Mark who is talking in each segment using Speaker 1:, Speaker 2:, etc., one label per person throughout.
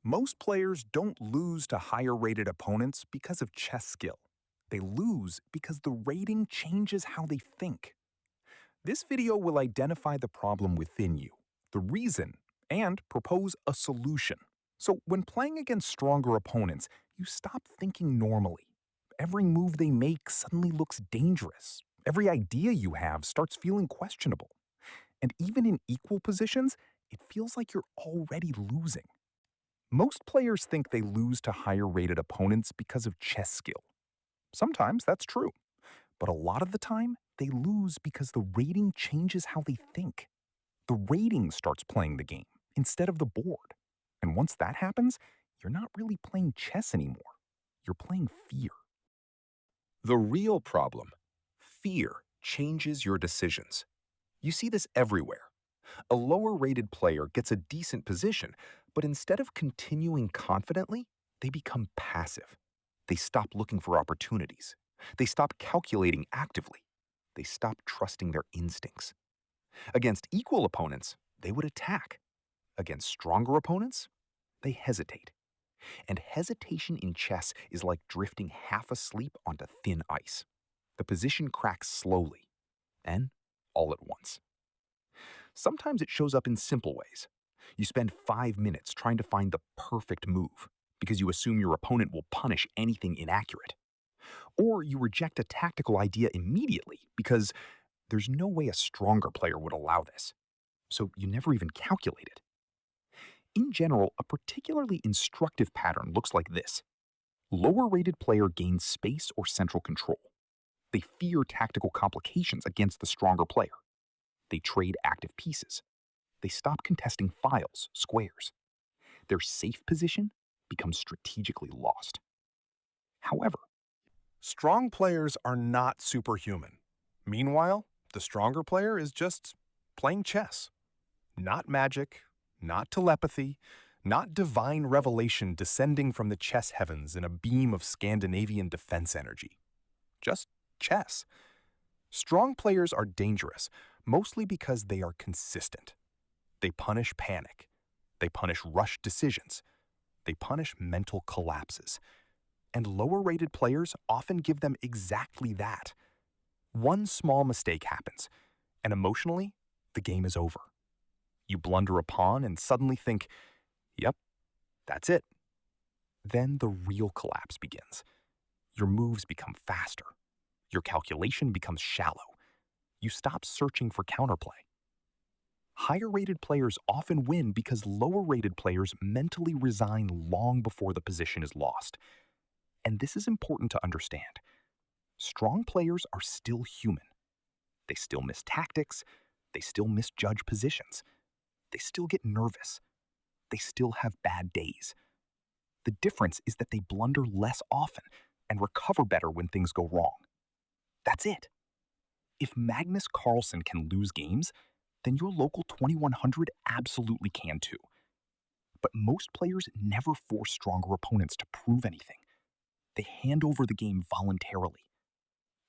Speaker 1: Most players don't lose to higher-rated opponents because of chess skill. They lose because the rating changes how they think. This video will identify the problem within you, the reason, and propose a solution. So when playing against stronger opponents, you stop thinking normally. Every move they make suddenly looks dangerous. Every idea you have starts feeling questionable. And even in equal positions, it feels like you're already losing. Most players think they lose to higher-rated opponents because of chess skill. Sometimes that's true, but a lot of the time, they lose because the rating changes how they think. The rating starts playing the game instead of the board. And once that happens, you're not really playing chess anymore. You're playing fear.
Speaker 2: The real problem: fear changes your decisions. You see this everywhere. A lower-rated player gets a decent position, but instead of continuing confidently, they become passive. They stop looking for opportunities. They stop calculating actively. They stop trusting their instincts. Against equal opponents, they would attack. Against stronger opponents, they hesitate. And hesitation in chess is like drifting half asleep onto thin ice. The position cracks slowly, and all at once. Sometimes it shows up in simple ways. You spend 5 minutes trying to find the perfect move because you assume your opponent will punish anything inaccurate. Or you reject a tactical idea immediately because there's no way a stronger player would allow this. So you never even calculate it. In general, a particularly instructive pattern looks like this. Lower-rated player gains space or central control. They fear tactical complications against the stronger player. They trade active pieces. They stop contesting files, squares. Their safe position becomes strategically lost. However,
Speaker 1: Strong players are not superhuman. Meanwhile, the stronger player is just playing chess. Not magic, not telepathy, not divine revelation descending from the chess heavens in a beam of Scandinavian defense energy. Just chess. Strong players are dangerous, mostly because they are consistent. They punish panic. They punish rushed decisions. They punish mental collapses. And lower-rated players often give them exactly that. One small mistake happens, and emotionally, the game is over. You blunder a pawn and suddenly think, yep, that's it. Then the real collapse begins. Your moves become faster. Your calculation becomes shallow. You stop searching for counterplay. Higher-rated players often win because lower-rated players mentally resign long before the position is lost. And this is important to understand. Strong players are still human. They still miss tactics. They still misjudge positions. They still get nervous. They still have bad days. The difference is that they blunder less often and recover better when things go wrong. That's it. If Magnus Carlsen can lose games, then your local 2100 absolutely can too. But most players never force stronger opponents to prove anything. They hand over the game voluntarily.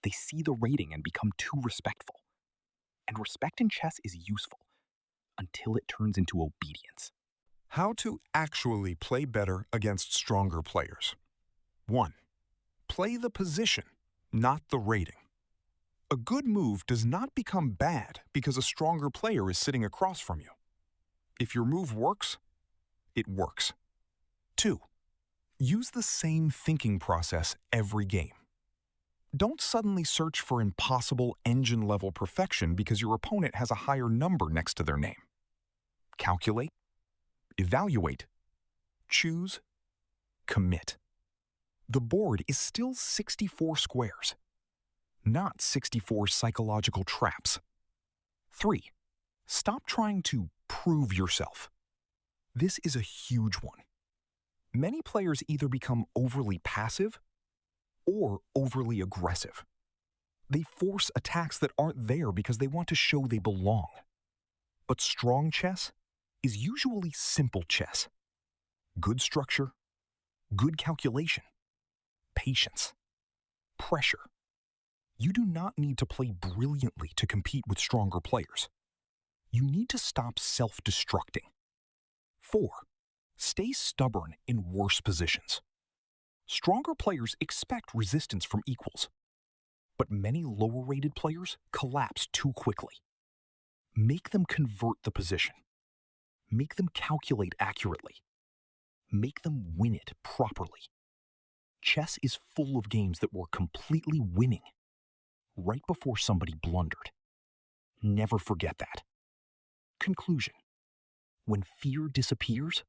Speaker 1: They see the rating and become too respectful. And respect in chess is useful until it turns into obedience.
Speaker 3: How to actually play better against stronger players. 1. Play the position, not the rating. A good move does not become bad because a stronger player is sitting across from you. If your move works, it works. 2. Use the same thinking process every game. Don't suddenly search for impossible engine-level perfection because your opponent has a higher number next to their name. Calculate, evaluate, choose, commit. The board is still 64 squares, not 64 psychological traps. 3. Stop trying to prove yourself. This is a huge one. Many players either become overly passive or overly aggressive. They force attacks that aren't there because they want to show they belong. But strong chess is usually simple chess. Good structure, good calculation, patience, pressure. You do not need to play brilliantly to compete with stronger players. You need to stop self-destructing. 4. Stay stubborn in worse positions. Stronger players expect resistance from equals, but many lower-rated players collapse too quickly. Make them convert the position. Make them calculate accurately. Make them win it properly. Chess is full of games that were completely winning right before somebody blundered. Never forget that. Conclusion: when fear disappears,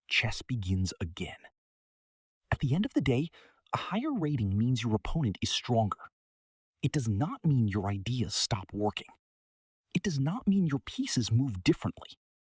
Speaker 3: chess begins again. At the end of the day, a higher rating means your opponent is stronger. It does not mean your ideas stop working. It does not mean your pieces move differently.